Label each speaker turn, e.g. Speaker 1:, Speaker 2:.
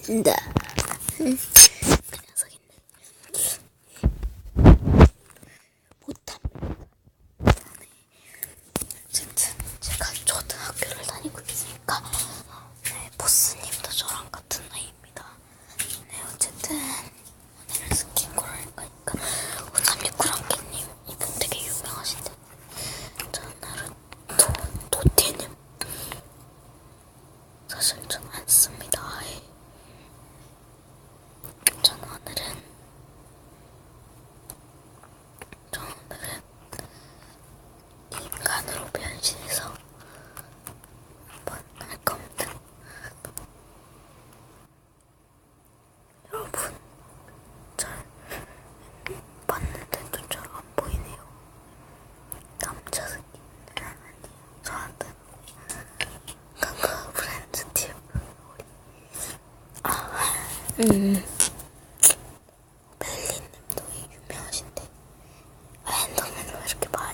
Speaker 1: 네. 그 녀석인데 못합니다. 어쨌든 제가 초등학교를 다니고 있으니까 보스님도 저랑 같은 나이입니다. 네, 어쨌든 오늘은 스킨콜 할 거니까 오삼육구랑개님 이분 되게 유명하신데 저는 도티님 사실 전 안 씁니다. 저는 오늘은 인간으로 변신해서 한번 할 겁니다. 여러분, 잘 봤는데도 잘 안 보이네요. 남자 새끼 아니에요. 저한테 강가 브랜드 티어. 벨리님도 유명하신데 엔더맨은 왜 이렇게 많이